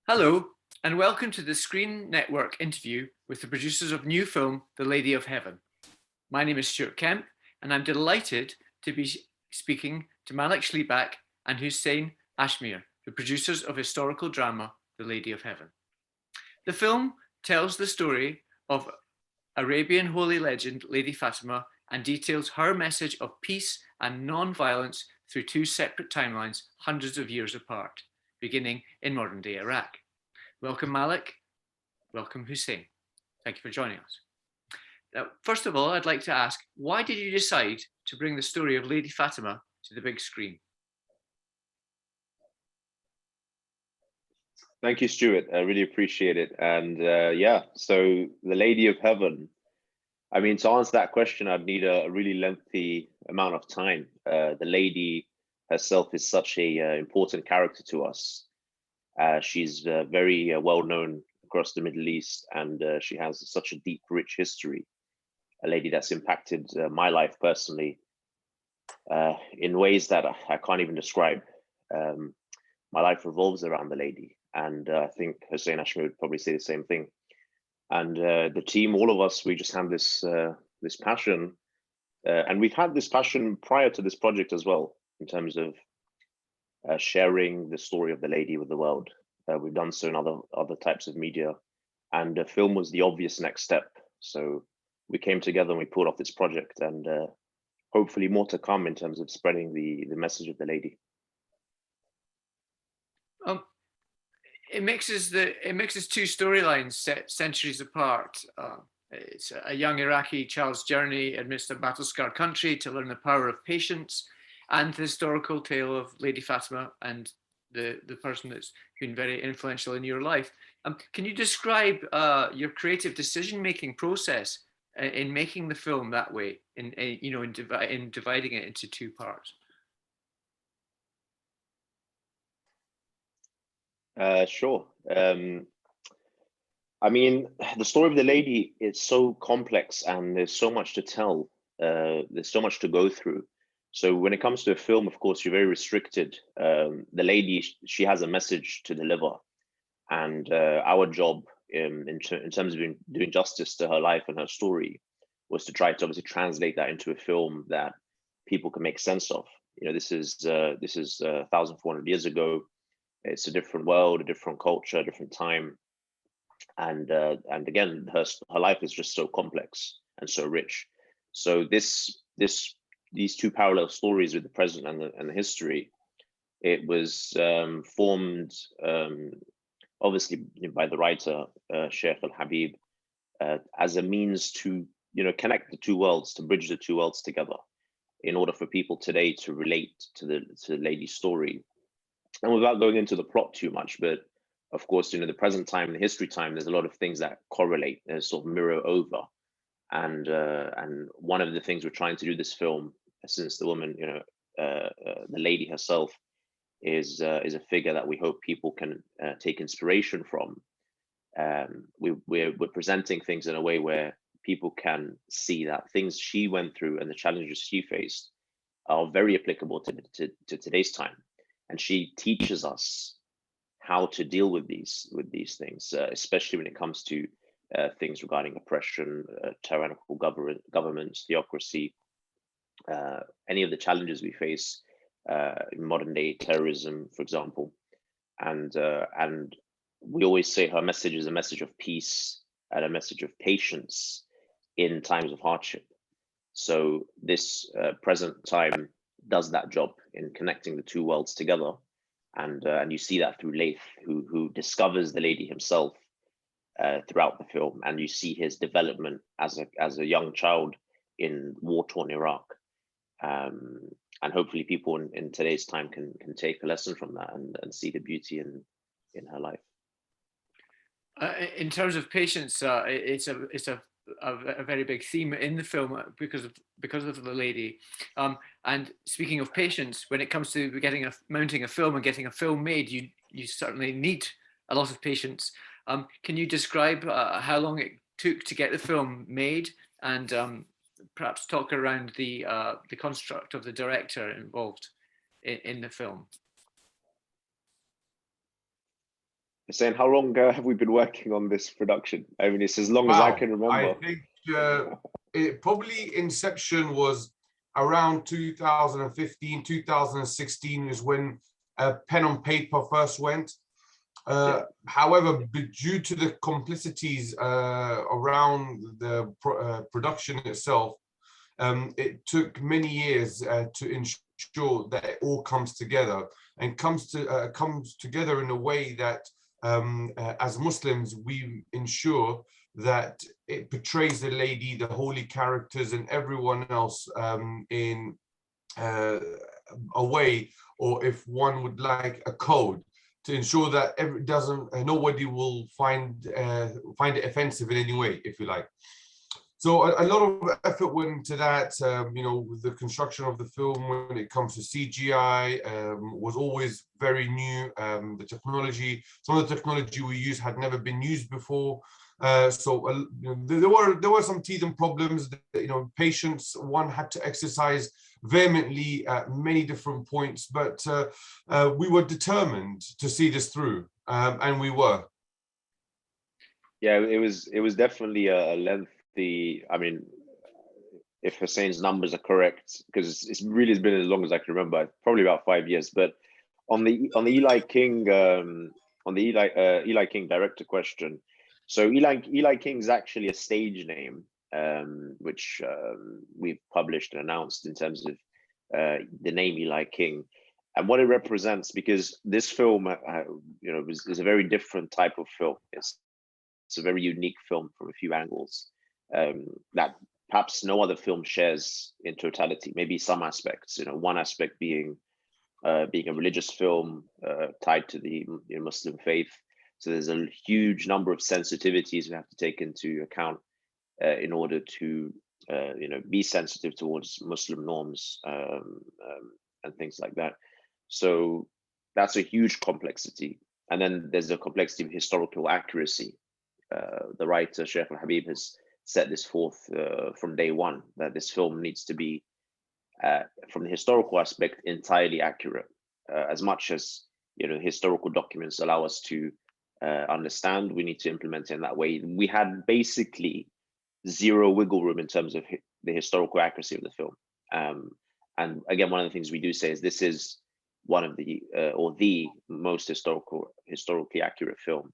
Hello, and welcome to the Screen Network interview with the producers of new film, The Lady of Heaven. My name is Stuart Kemp, and I'm delighted to be speaking to Malik Shlibak and Hussein Ashmere, the producers of historical drama, The Lady of Heaven. The film tells the story of Arabian holy legend, Lady Fatima, and details her message of peace and non-violence through two separate timelines hundreds of years apart, beginning in modern-day Iraq. Welcome, Malik. Welcome, Hussein. Thank you for joining us. Now, first of all, I'd like to ask, why did you decide to bring the story of Lady Fatima to the big screen? Thank you, Stuart. I really appreciate it. And so The Lady of Heaven, I mean, to answer that question, I'd need a really lengthy amount of time. The lady herself is such a important character to us. She's very well known across the Middle East, and she has such a deep, rich history. A lady that's impacted my life personally in ways that I can't even describe. My life revolves around the lady, and I think Hussein Ashmere would probably say the same thing. And the team, all of us, we just have this passion, and we've had this passion prior to this project as well, in terms of sharing the story of the lady with the world. We've done so in other types of media, and the film was the obvious next step. So we came together and we pulled off this project, and hopefully more to come in terms of spreading the message of the lady. It mixes two storylines set centuries apart. It's a young Iraqi child's journey amidst a battle-scarred country to learn the power of patience, and the historical tale of Lady Fatima and the person that's been very influential in your life. Can you describe your creative decision-making process in making the film that way, in dividing it into two parts? Sure. I mean, the story of the lady is so complex, and there's so much to tell. There's so much to go through. So when it comes to a film, of course, you're very restricted. The lady, she has a message to deliver, and our job in terms of doing justice to her life and her story was to try to obviously translate that into a film that people can make sense of. You know, this is 1,400 years ago. It's a different world, a different culture, a different time, and again, her life is just so complex and so rich. So these two parallel stories with the present and the history, it was formed obviously by the writer Sheikh Al-Habib as a means to connect the two worlds, to bridge the two worlds together, in order for people today to relate to the lady's story. And without going into the plot too much, but of course, the present time and the history time, there's a lot of things that correlate and sort of mirror over. And one of the things we're trying to do this film, since the woman, the lady herself, is a figure that we hope people can take inspiration from. We're presenting things in a way where people can see that things she went through and the challenges she faced are very applicable to today's time. And she teaches us how to deal with these things, especially when it comes to things regarding oppression, tyrannical governments, theocracy, any of the challenges we face in modern day terrorism, for example. And we always say her message is a message of peace and a message of patience in times of hardship. So this present time does that job in connecting the two worlds together, and you see that through Laith, who discovers the lady himself throughout the film, and you see his development as a young child in war-torn Iraq, and hopefully people in today's time can take a lesson from that and see the beauty in her life. In terms of patience, it's a very big theme in the film because of the lady. And speaking of patience, when it comes to mounting a film and getting a film made, you certainly need a lot of patience. Can you describe how long it took to get the film made, and perhaps talk around the construct of the director involved in the film? Hussein, how long have we been working on this production? I mean, it's as long as I Wow, can I remember. think it probably inception was around 2015, 2016 is when pen on paper first went. However, due to the complicities around the production itself, it took many years to ensure that it all comes together and comes together in a way that as Muslims, we ensure that it portrays the lady, the holy characters, and everyone else in a way, or if one would like, a code to ensure that nobody will find it offensive in any way, if you like. So a lot of effort went into that. With the construction of the film, when it comes to CGI, was always very new. The technology, some of the technology we use had never been used before. There were some teething problems. Patience one had to exercise vehemently at many different points, but we were determined to see this through, and we were. Yeah, it was definitely a lengthy. I mean, if Hussein's numbers are correct, because it's really has been as long as I can remember, probably about 5 years. But on the Eli King Eli King director question, so Eli King's actually a stage name, which we've published and announced in terms of the name Eli King and what it represents, because this film, is a very different type of film. It's a very unique film from a few angles that perhaps no other film shares in totality. Maybe some aspects. One aspect being a religious film tied to the Muslim faith. So there's a huge number of sensitivities we have to take into account in order to be sensitive towards Muslim norms and things like that. So that's a huge complexity. And then there's a complexity of historical accuracy. The writer Sheikh Al-Habib has set this forth from day one, that this film needs to be, from the historical aspect, entirely accurate. As much as historical documents allow us to understand, we need to implement it in that way. We had basically zero wiggle room in terms of the historical accuracy of the film. And again, one of the things we do say is this is one of the or the most historically accurate film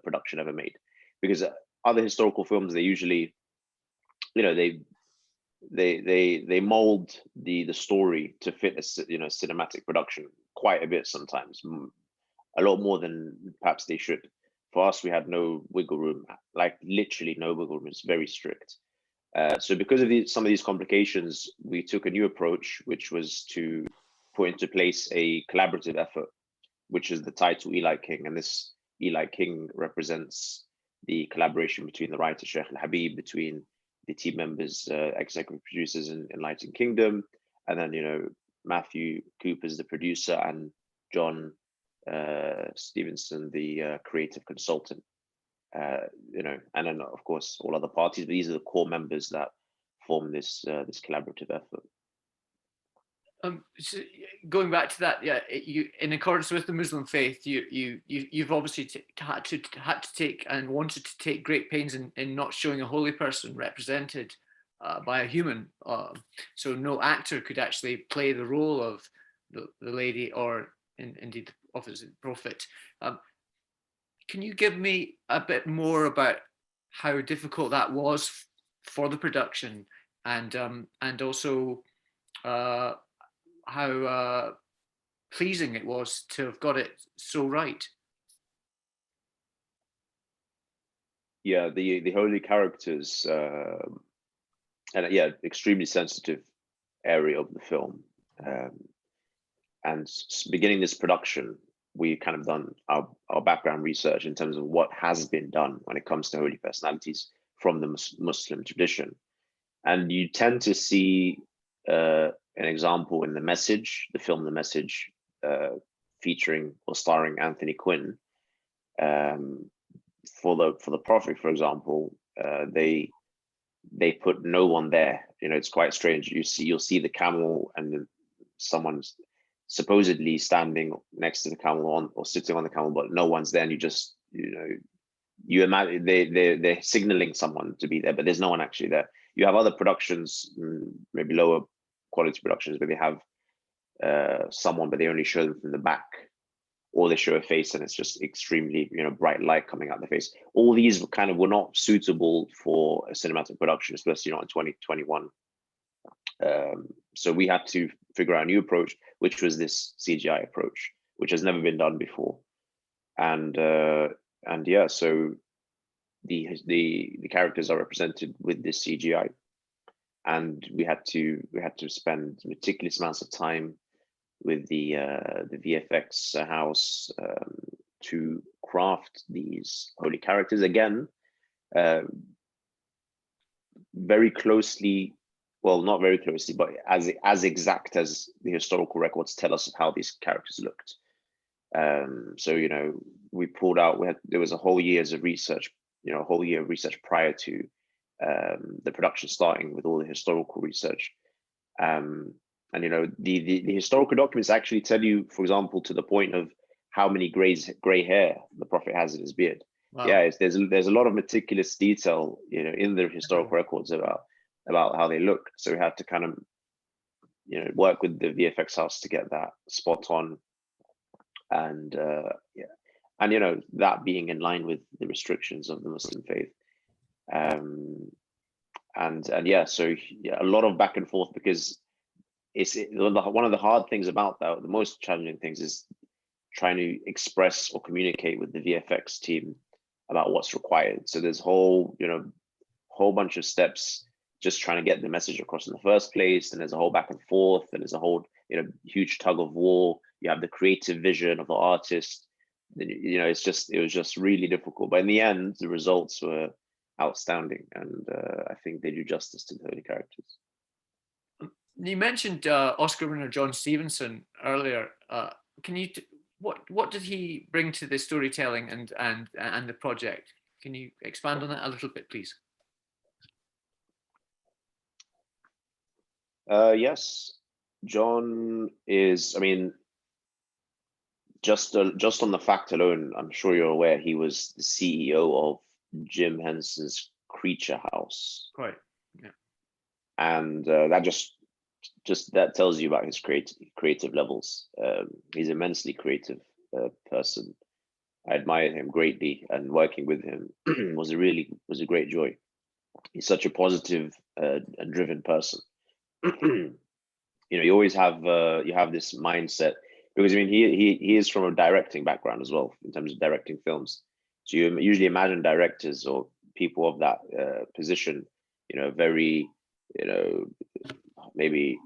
production ever made, because other historical films, they usually, they mold the story to fit a cinematic production quite a bit, sometimes a lot more than perhaps they should. For us, we had no wiggle room, like literally no wiggle room. It's very strict. So because of some of these complications, we took a new approach, which was to put into place a collaborative effort, which is the title Eli King. And this Eli King represents the collaboration between the writer Sheikh Al-Habib, between the team members, executive producers in Lighting Kingdom, and then Matthew Cooper's the producer, and John Stevenson, the creative consultant. And then of course all other parties, but these are the core members that form this collaborative effort. So going back to that, yeah, you, in accordance with the Muslim faith, you've obviously had to take and wanted to take great pains in not showing a holy person represented by a human. So no actor could actually play the role of the lady, or indeed the prophet. Can you give me a bit more about how difficult that was for the production, and also how pleasing it was to have got it so right? Yeah, the holy characters, and yeah, extremely sensitive area of the film. And beginning this production, we kind of done our background research in terms of what has been done when it comes to holy personalities from the Muslim tradition. And you tend to see an example in The Message, the film The Message, featuring or starring Anthony Quinn. For the Prophet, for example, they put no one there. It's quite strange. You'll see the camel, and then someone's supposedly standing next to the camel or sitting on the camel, but no one's there, and you just you imagine they're signaling someone to be there, but there's no one actually there. You have other productions, maybe lower quality productions, where they have someone, but they only show them from the back, or they show a face and it's just extremely, bright light coming out the face. All these kind of were not suitable for a cinematic production, especially not in 2021. So we had to figure out a new approach, which was this CGI approach, which has never been done before. And yeah, so the characters are represented with this CGI, and we had to spend meticulous amounts of time with the VFX house to craft these holy characters again, very closely. Well, not very closely, but as exact as the historical records tell us of how these characters looked. So we pulled out. There was a whole year's of research. A whole year of research prior to the production starting, with all the historical research. And the historical documents actually tell you, for example, to the point of how many gray hair the Prophet has in his beard. Wow. Yeah, there's a lot of meticulous detail, in the historical records about how they look. So we had to kind of, work with the VFX house to get that spot on, and that being in line with the restrictions of the Muslim faith. So a lot of back and forth, because one of the hard things about that, the most challenging things, is trying to express or communicate with the VFX team about what's required. So there's whole bunch of steps just trying to get the message across in the first place, and there's a whole back and forth, and there's a whole huge tug of war. You have the creative vision of the artist. It was just really difficult, but in the end the results were outstanding, and I think they do justice to the holy characters. You mentioned Oscar winner John Stevenson earlier. Can you what did he bring to the storytelling and the project? Can you expand on that a little bit, please? Yes, John is, just on the fact alone, I'm sure you're aware, he was the CEO of Jim Henson's Creature House. Right. Yeah. And that just that tells you about his creative levels. He's an immensely creative person. I admire him greatly, and working with him was a great joy. He's such a positive and driven person. You always have this mindset, because he is from a directing background as well, in terms of directing films. So you usually imagine directors or people of that position, very, maybe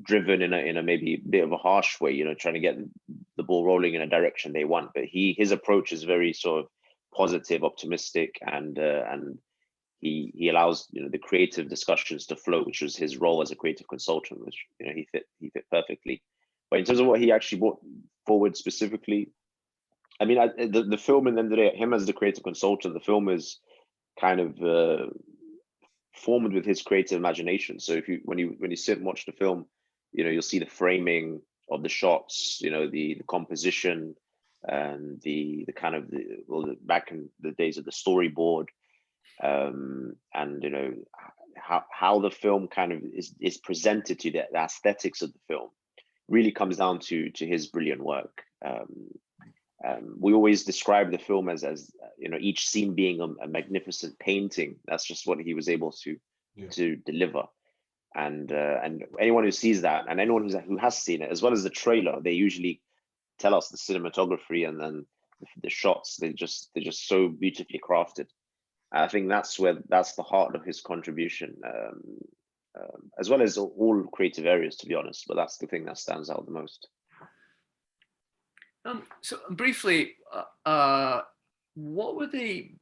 driven in a maybe a bit of a harsh way, trying to get the ball rolling in a direction they want. But his approach is very sort of positive, optimistic, and he allows the creative discussions to flow, which was his role as a creative consultant, which he fit perfectly. But in terms of what he actually brought forward specifically, the film, and then him as the creative consultant, the film is kind of formed with his creative imagination. So when you sit and watch the film, you'll see the framing of the shots, the composition, and the kind of back in the days of the storyboard. And how the film kind of is presented to the aesthetics of the film really comes down to his brilliant work. We always describe the film as each scene being a magnificent painting. That's just what he was able to deliver. And anyone who sees that, and anyone who has seen it, as well as the trailer, they usually tell us the cinematography and then the shots. They're just so beautifully crafted. I think that's the heart of his contribution, as well as all creative areas, to be honest. But that's the thing that stands out the most. So briefly, what were the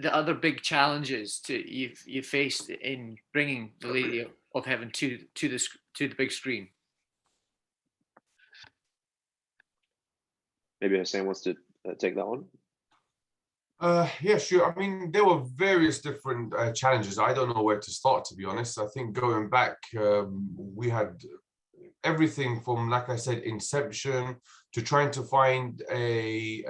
other big challenges you faced in bringing the Lady of Heaven to the big screen? Maybe Hussein wants to take that one. Yeah, sure. There were various different challenges. I don't know where to start, to be honest. I think going back, we had everything from, like I said, inception to trying to find a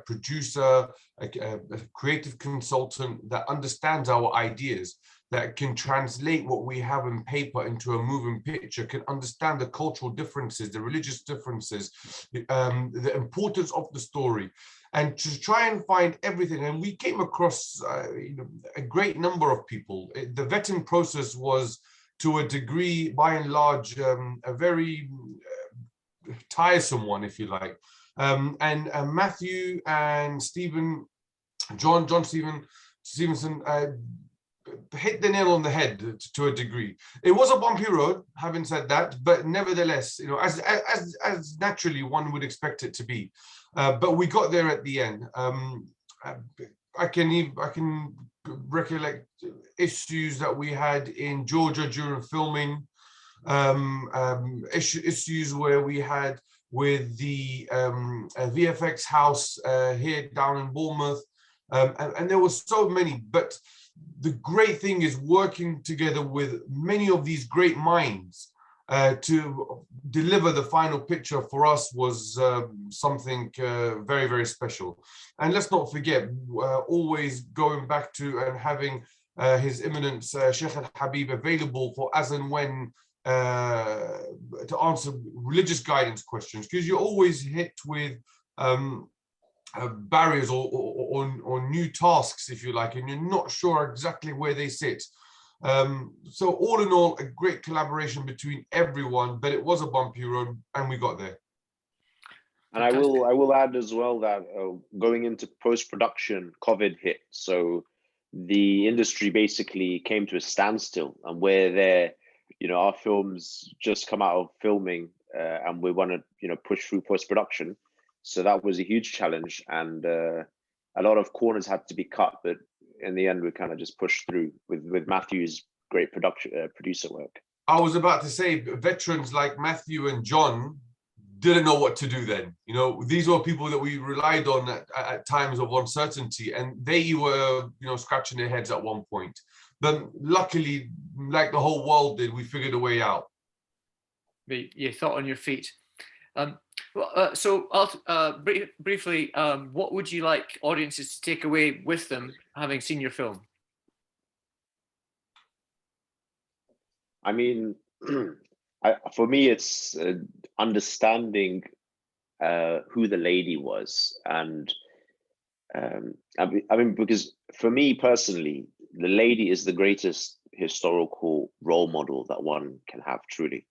producer, a creative consultant that understands our ideas, that can translate what we have in paper into a moving picture, can understand the cultural differences, the religious differences, the importance of the story, and to try and find everything. And we came across a great number of people. The vetting process was, to a degree, by and large, a very tiresome one, if you like. And Matthew and John Stevenson hit the nail on the head to a degree. It was a bumpy road, having said that, but nevertheless, as naturally one would expect it to be. But we got there at the end. I can recollect issues that we had in Georgia during filming, issues where we had with the VFX house here down in Bournemouth, and there were so many. But the great thing is working together with many of these great minds to deliver the final picture for us was something very, very special. And let's not forget, always going back to and having His Eminence Sheikh Al-Habib available for as and when to answer religious guidance questions, because you're always hit with barriers or new tasks, if you like, and you're not sure exactly where they sit. So all in all, a great collaboration between everyone, but it was a bumpy road and we got there. And I will add as well that going into post-production, COVID hit. So the industry basically came to a standstill, and our films just come out of filming and we want to, push through post-production. So that was a huge challenge, and a lot of corners had to be cut, but in the end, we kind of just pushed through with Matthew's great producer work. I was about to say, veterans like Matthew and John didn't know what to do then. These were people that we relied on at times of uncertainty, and they were, scratching their heads at one point. But luckily, like the whole world did, we figured a way out. You thought on your feet. So briefly, what would you like audiences to take away with them having seen your film? I mean, for me, it's understanding who the lady was. And because for me personally, the lady is the greatest historical role model that one can have, truly.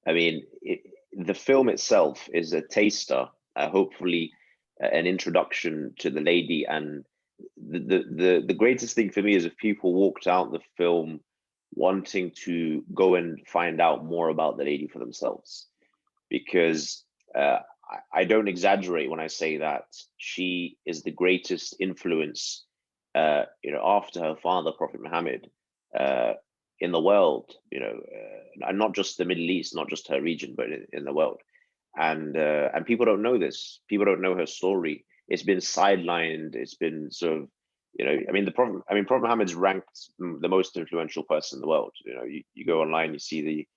I mean, the film itself is a taster, hopefully an introduction to the lady. And the greatest thing for me is if people walked out the film wanting to go and find out more about the lady for themselves, because I don't exaggerate when I say that she is the greatest influence, after her father, Prophet Muhammad, in the world, and not just the Middle East, not just her region, but in the world. And people don't know this. People don't know her story. It's been sidelined. It's been sort of, Prophet Muhammad's ranked the most influential person in the world. You go online, you see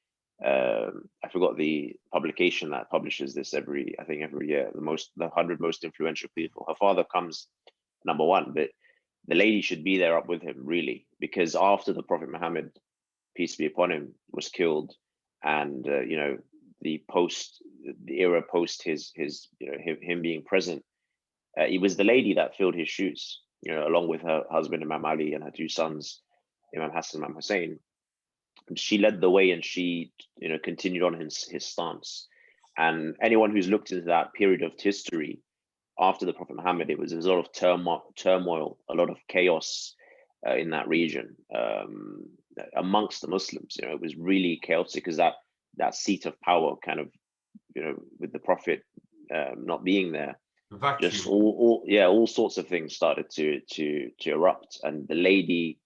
I forgot the publication that publishes this every year, the 100 most influential people. Her father comes number one, but the lady should be there up with him, really, because after the Prophet Muhammad, peace be upon him, was killed, and the era post his him being present, it was the lady that filled his shoes, along with her husband Imam Ali and her two sons, Imam Hassan and Imam Hussein. She led the way, and she continued on his stance. And anyone who's looked into that period of history after the Prophet Muhammad, there was a lot of turmoil, a lot of chaos in that region amongst the Muslims. It was really chaotic, because that seat of power kind of, with the Prophet not being there, just all sorts of things started to erupt. And the lady,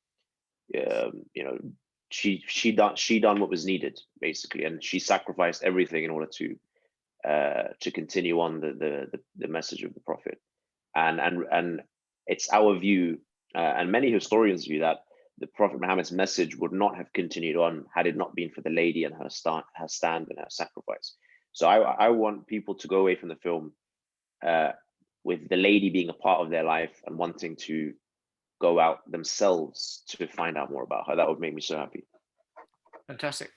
she done what was needed, basically, and she sacrificed everything in order to continue on the message of the Prophet. And it's our view, and many historians view, that the Prophet Muhammad's message would not have continued on had it not been for the lady and her stand and her sacrifice. So I want people to go away from the film with the lady being a part of their life and wanting to go out themselves to find out more about her. That would make me so happy. Fantastic.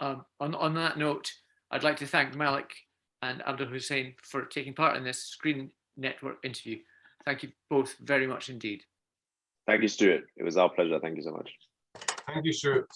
On that note, I'd like to thank Malik and Abdul Hussein for taking part in this Screen Network interview. Thank you both very much indeed. Thank you, Stuart. It was our pleasure. Thank you so much. Thank you, Stuart.